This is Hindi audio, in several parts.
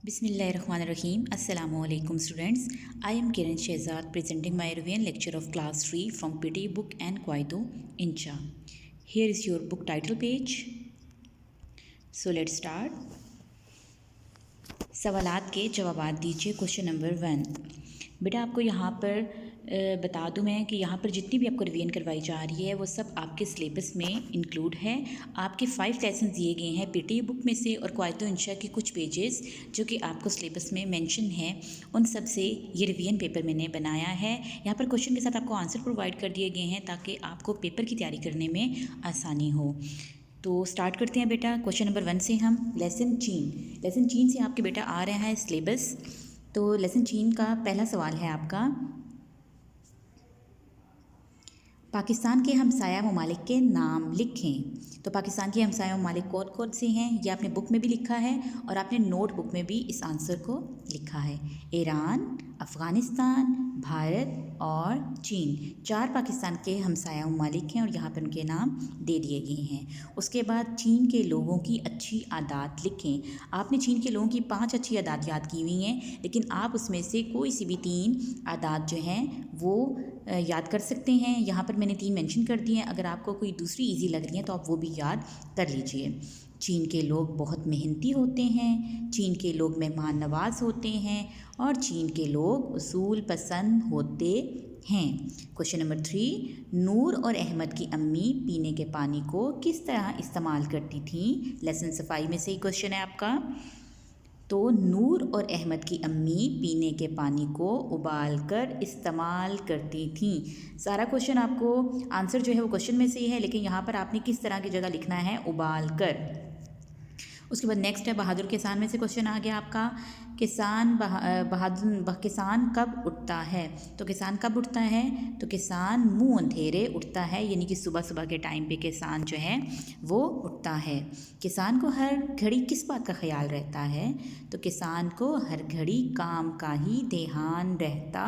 Bismillahirrahmanirrahim. Assalamu alaikum students. I am Kiran Shehzad presenting my Arabian lecture of class 3 from PT book and Quaido Incha. Here is your book title page. So let's start. सवालात के जवाबात दीजिए। Question number 1। बेटा आपको यहाँ पर बता दूँ मैं कि यहाँ पर जितनी भी आपको रिवीजन करवाई जा रही है वो सब आपके सिलेबस में इंक्लूड है। आपके 5 लेसन दिए गए हैं पीटी बुक में से और क्वाइतो इंशा के कुछ पेजेस जो कि आपको सिलेबस में मेंशन है, उन सब से ये रिवीजन पेपर मैंने बनाया है। यहाँ पर क्वेश्चन के साथ आपको आंसर प्रोवाइड कर दिए गए हैं ताकि आपको पेपर की तैयारी करने में आसानी हो। तो स्टार्ट करते हैं बेटा। क्वेश्चन नंबर 1 से हम लेसन चीन से आपके बेटा आ रहा है सिलेबस। तो लेसन चीन का पहला सवाल है आपका, पाकिस्तान के हमसाया ममालिक के नाम लिखें। तो पाकिस्तान के हमसाया ममालिक कौन कौन से हैं, ये आपने बुक में भी लिखा है और आपने नोट बुक में भी इस आंसर को लिखा है। ईरान, अफ़गानिस्तान, भारत और चीन 4 पाकिस्तान के हमसाया ममालिक हैं और यहाँ पर उनके नाम दे दिए गए हैं। उसके बाद चीन के लोगों की अच्छी आदत लिखें। आपने चीन के लोगों की 5 अच्छी आदत याद की हुई हैं, लेकिन आप उसमें से कोई सी भी 3 आदत जो हैं वो याद कर सकते हैं। यहाँ पर मैंने 3 मेंशन कर दिए हैं। अगर आपको कोई दूसरी इजी लग रही है तो आप वो भी याद कर लीजिए। चीन के लोग बहुत मेहनती होते हैं, चीन के लोग मेहमान नवाज होते हैं और चीन के लोग उसूल पसंद होते हैं। क्वेश्चन नंबर 3, नूर और अहमद की अम्मी पीने के पानी को किस तरह इस्तेमाल करती थीं। लेसन सफाई में से ही क्वेश्चन है आपका। तो नूर और अहमद की अम्मी पीने के पानी को उबाल कर इस्तेमाल करती थीं। सारा क्वेश्चन आपको आंसर जो है वो क्वेश्चन में से ही है, लेकिन यहाँ पर आपने किस तरह की जगह लिखना है, उबाल कर। उसके बाद नेक्स्ट है बहादुर किसान में से क्वेश्चन आ गया आपका, किसान कब उठता है। तो किसान कब उठता है, तो किसान मुँह अंधेरे उठता है, यानी कि सुबह सुबह के टाइम पे किसान जो है वो उठता है। किसान को हर घड़ी किस बात का ख्याल रहता है, तो किसान को हर घड़ी काम का ही ध्यान रहता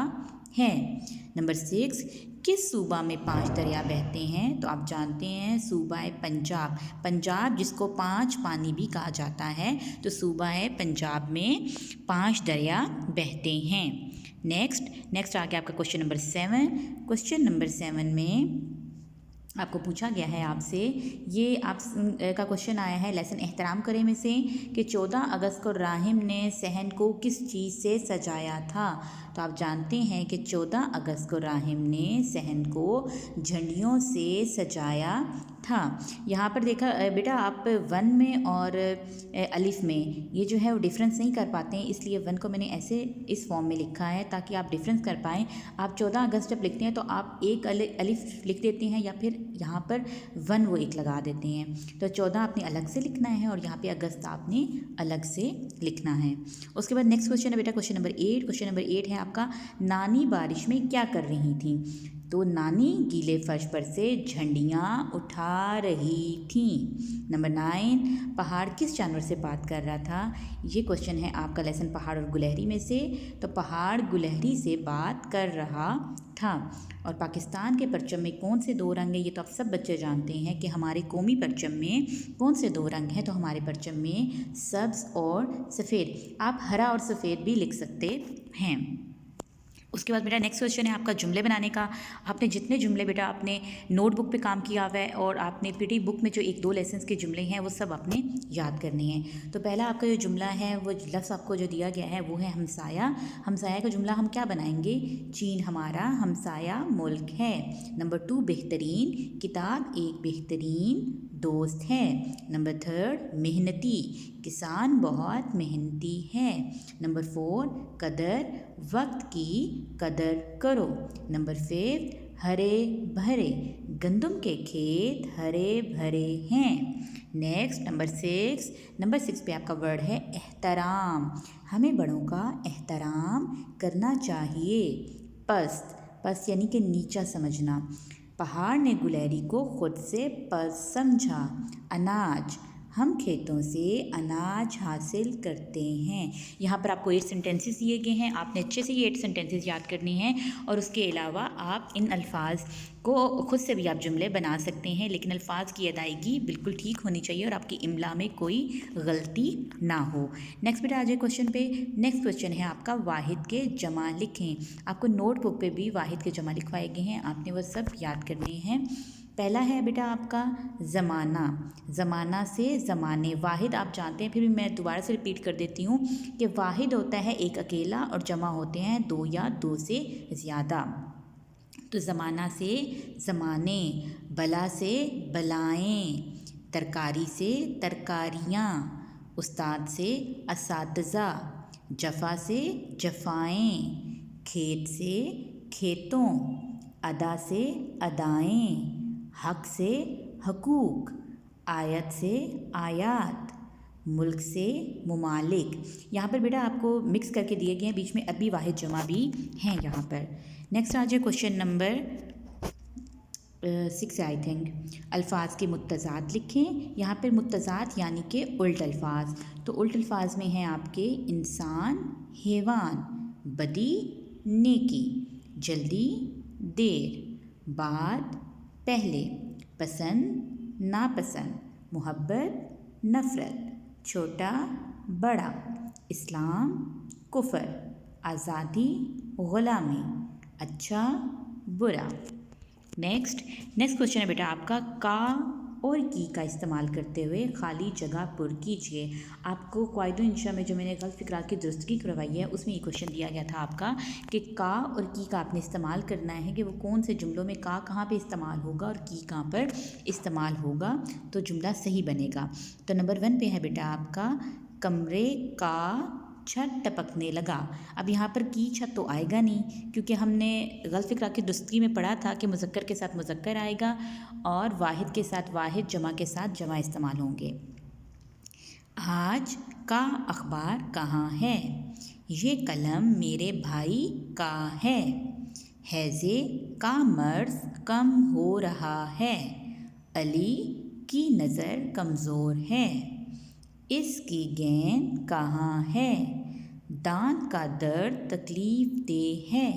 है। नंबर 6, किस सूबा में 5 दरिया बहते हैं। तो आप जानते हैं सूबा है पंजाब। पंजाब जिसको 5 पानी भी कहा जाता है, तो सूबा है पंजाब में 5 दरिया बहते हैं। नेक्स्ट आ गया आपका क्वेश्चन नंबर 7। क्वेश्चन नंबर 7 में आपको पूछा गया है आपसे, ये आप का क्वेश्चन आया है लेसन एहतराम करें में से कि 14 अगस्त को राहिम ने सहन को किस चीज़ से सजाया था। तो आप जानते हैं कि 14 अगस्त को राहिम ने सहन को झंडियों से सजाया था। यहाँ पर देखा बेटा आप 1 में और अलिफ में ये जो है वो डिफरेंस नहीं कर पाते हैं, इसलिए 1 को मैंने ऐसे इस फॉर्म में लिखा है ताकि आप डिफरेंस कर पाएँ। आप 14 अगस्त जब लिखते हैं तो आप एक अलिफ लिख देते हैं या फिर यहाँ पर 1 वो एक लगा देते हैं। तो 14 आपने अलग से लिखना है और यहाँ पे अगस्त आपने अलग से लिखना है। उसके बाद नेक्स्ट क्वेश्चन है बेटा क्वेश्चन नंबर 8। क्वेश्चन नंबर 8 है आपका, नानी बारिश में क्या कर रही थी। तो नानी गीले फर्श पर से झंडियाँ उठा रही थी। नंबर 9, पहाड़ किस जानवर से बात कर रहा था। ये क्वेश्चन है आपका लेसन पहाड़ और गुलहरी में से। तो पहाड़ गुलहरी से बात कर रहा था। और पाकिस्तान के परचम में कौन से 2 रंग हैं, ये तो आप सब बच्चे जानते हैं कि हमारे कौमी परचम में कौन से 2 रंग हैं। तो हमारे परचम में सब्ज़ और सफ़ेद। आप हरा और सफ़ेद भी लिख सकते हैं। उसके बाद बेटा नेक्स्ट क्वेश्चन है आपका जुमले बनाने का। आपने जितने जुमले बेटा आपने नोटबुक पे काम किया हुआ है और आपने पीटी बुक में जो 1-2 लेसन्स के जुमले हैं वो सब आपने याद करने हैं। तो पहला आपका जो जुमला है वो लफ्ज़ आपको जो दिया गया है वो है हमसाया। हमसाया का जुमला हम क्या बनाएंगे, चीन हमारा हमसाया मुल्क है। नंबर 2, बेहतरीन किताब एक बेहतरीन दोस्त है। नंबर 3, मेहनती किसान बहुत मेहनती है। नंबर 4, कदर वक्त की कदर करो। नंबर 5, हरे भरे गंदम के खेत हरे भरे हैं। नेक्स्ट नंबर 6 पे आपका वर्ड है एहतराम। हमें बड़ों का एहतराम करना चाहिए। पस्त यानी कि नीचा समझना। पहाड़ ने गुलहरी को खुद से पस्त समझा। अनाज, हम खेतों से अनाज हासिल करते हैं। यहाँ पर आपको 8 सेंटेंसेस दिए गए हैं, आपने अच्छे से ये 8 सेंटेंसेस याद करनी हैं और उसके अलावा आप इन अल्फाज को खुद से भी आप जुमले बना सकते हैं, लेकिन अल्फाज की अदायगी बिल्कुल ठीक होनी चाहिए और आपकी इमला में कोई गलती ना हो। नेक्स्ट बेटा आ जाए क्वेश्चन पे। नेक्स्ट क्वेश्चन है आपका वाहिद के जमा लिखें। आपको नोटबुक पे भी वाहिद के जमा लिखवाए गए हैं, आपने वो सब याद करने हैं। पहला है बेटा आपका ज़माना, ज़माना से ज़माने। वाहिद आप जानते हैं, फिर भी मैं दोबारा से रिपीट कर देती हूँ कि वाहिद होता है एक अकेला और जमा होते हैं दो या दो से ज़्यादा। तो ज़माना से ज़माने, बला से बलाएँ, तरकारी से तरकारियाँ, उस्ताद से असातिज़ा, जफ़ा से जफ़ाएँ, खेत से खेतों, अदा से अदाएँ, हक से हकूक़, आयत से आयात, मुल्क से मुमालिक। यहाँ पर बेटा आपको मिक्स करके दिए गए हैं, बीच में अरबी वाहिद जमा भी हैं यहाँ पर। नेक्स्ट आ जाए क्वेश्चन नंबर 6 आई थिंक। अल्फाज के मुत्तज़ाद लिखें। यहाँ पर मुत्तज़ाद यानी कि उल्ट अल्फाज। तो उल्ट अल्फाज में हैं आपके इंसान, हैवान, बदी, नेकी, जल्दी, देर, बाद, पहले, पसंद, नापसंद, मोहब्बत, नफ़रत, छोटा, बड़ा, इस्लाम, कुफ़र, आज़ादी, ग़ुलामी, अच्छा, बुरा। नेक्स्ट क्वेश्चन है बेटा आपका का और की का इस्तेमाल करते हुए खाली जगह पुर कीजिए। आपको क्वाइदो इंशा में जो मैंने गलत फ़िक्रात की दुरुस्तगी करवाई है उसमें ये क्वेश्चन दिया गया था आपका कि का और की का आपने इस्तेमाल करना है कि वो कौन से जुमलों में का कहाँ पे इस्तेमाल होगा और की कहाँ पर इस्तेमाल होगा तो जुमला सही बनेगा। तो नंबर 1 पे है बेटा आपका कमरे का छत टपकने लगा। अब यहाँ पर की छत तो आएगा नहीं, क्योंकि हमने गलत फ़िक्रा की दुरुस्तगी में पढ़ा था कि मुज़क्कर के साथ मुज़क्कर आएगा और वाहिद के साथ वाहिद, जमा के साथ जमा इस्तेमाल होंगे। आज का अखबार कहाँ है? ये कलम मेरे भाई का है। हैज़े का मर्ज़ कम हो रहा है। अली की नज़र कमज़ोर है। इसकी गेंद कहाँ है? दांत का दर्द तकलीफ़ देह है।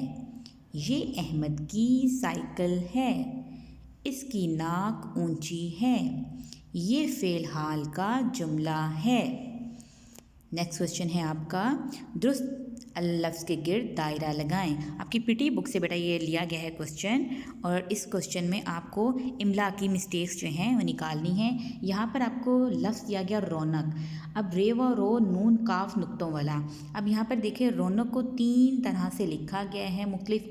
ये अहमद की साइकिल है। इसकी नाक ऊंची है। ये फ़ेल हाल का जुमला है। नेक्स्ट क्वेश्चन है आपका दुरुस्त लफ्ज़ के गिर्द दायरा लगाएं। आपकी पीटी बुक से बेटा ये लिया गया है क्वेश्चन और इस क्वेश्चन में आपको इमला की मिस्टेक्स जो हैं वो निकालनी है। यहाँ पर आपको लफ्ज़ दिया गया रौनक। अब रे व रो नून काफ नुक्तों वाला। अब यहाँ पर देखिए रौनक को 3 तरह से लिखा गया है मुख्तलिफ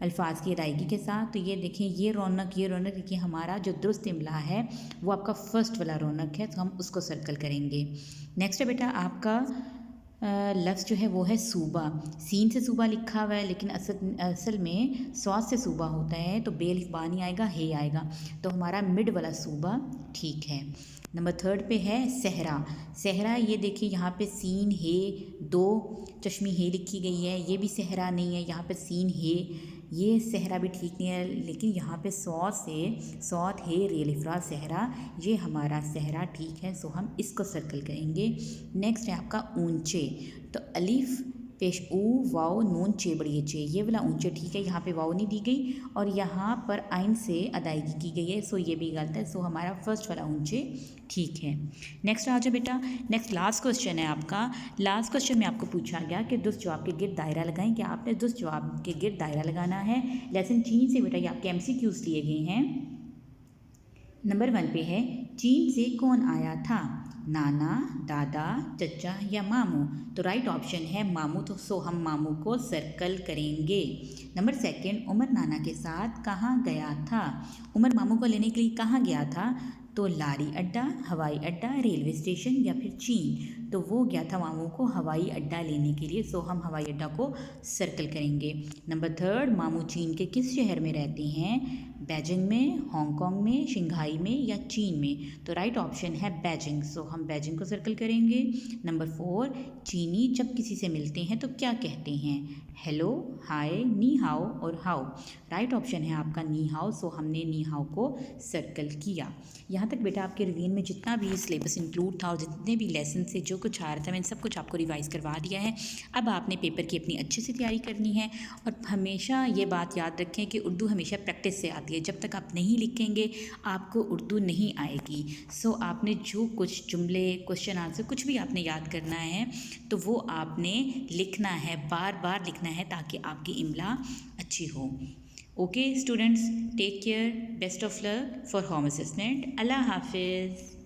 अल्फाज की अदायगी के साथ। तो ये देखें ये रौनक देखिए हमारा जो दुरुस्त इमला है वो आपका फ़र्स्ट वाला रौनक है, तो हम उसको सर्कल करेंगे। नेक्स्ट है बेटा आपका लफ्ज़ जो है वो है सूबा। सीन से सूबा लिखा हुआ है लेकिन असल में सॉस से सूबा होता है, तो बेलिफ बा नहीं आएगा, हे आएगा, तो हमारा मिड वाला सूबा ठीक है। नंबर 3 पे है सहरा। सहरा ये देखिए यहाँ पे सीन हे 2 चश्मी हे लिखी गई है, ये भी सहरा नहीं है, यहाँ पे सीन हे, ये सहरा भी ठीक नहीं है, लेकिन यहाँ पे सौत है रेलिफ्रा सहरा, ये हमारा सहरा ठीक है, सो हम इसको सर्कल करेंगे। नेक्स्ट है आपका ऊंचे। तो अलिफ पेश ऊ वाओ नून चे बड़ी चे, ये वाला ऊंचे ठीक है, यहाँ पे वाओ नहीं दी गई और यहाँ पर आइन से अदायगी की गई है, सो ये भी गलत है, सो हमारा फर्स्ट वाला ऊंचे ठीक है। नेक्स्ट आ जाओ बेटा। नेक्स्ट लास्ट क्वेश्चन है आपका। लास्ट क्वेश्चन में आपको पूछा गया कि दुरुस्त जवाब के गिर्द दायरा लगाएं। क्या आपने दुरुस्त जवाब के गिर्द दायरा लगाना है। लेसन 3 से बेटा ये आपके MCQs लिए गए हैं। नंबर 1 पे है चीन से कौन आया था? नाना, दादा, चचा या मामू। तो राइट ऑप्शन है मामू, तो सो हम मामू को सर्कल करेंगे। नंबर 2 उमर नाना के साथ कहाँ गया था? उमर मामू को लेने के लिए कहाँ गया था? तो लारी अड्डा, हवाई अड्डा, रेलवे स्टेशन या फिर चीन। तो वो गया था मामू को हवाई अड्डा लेने के लिए, सो हम हवाई अड्डा को सर्कल करेंगे। नंबर 3 मामू चीन के किस शहर में रहते हैं? बीजिंग में, हांगकांग में, शंघाई में या चीन में? तो राइट ऑप्शन है बीजिंग। सो हम बीजिंग को सर्कल करेंगे। नंबर 4, चीनी जब किसी से मिलते हैं तो क्या कहते हैं? हेलो, हाय, नी हाओ और हाओ। राइट ऑप्शन है आपका नी हाओ। सो हमने नी हाओ को सर्कल किया। यहाँ तक बेटा आपके रिवीजन में जितना भी सिलेबस इंक्लूड था और जितने भी लेसन से जो कुछ आ रहा था मैंने सब कुछ आपको रिवाइज़ करवा दिया है। अब आपने पेपर की अपनी अच्छे से तैयारी करनी है और हमेशा ये बात याद रखें कि उर्दू हमेशा प्रैक्टिस से आती है। जब तक आप नहीं लिखेंगे आपको उर्दू नहीं आएगी। सो आपने जो कुछ जुमले, क्वेश्चन आंसर कुछ भी आपने याद करना है तो वो आपने लिखना है, बार बार लिखना है ताकि आपकी इमला अच्छी हो। Okay students, take care, best of luck for home assessment. अल्लाह हाफिज़।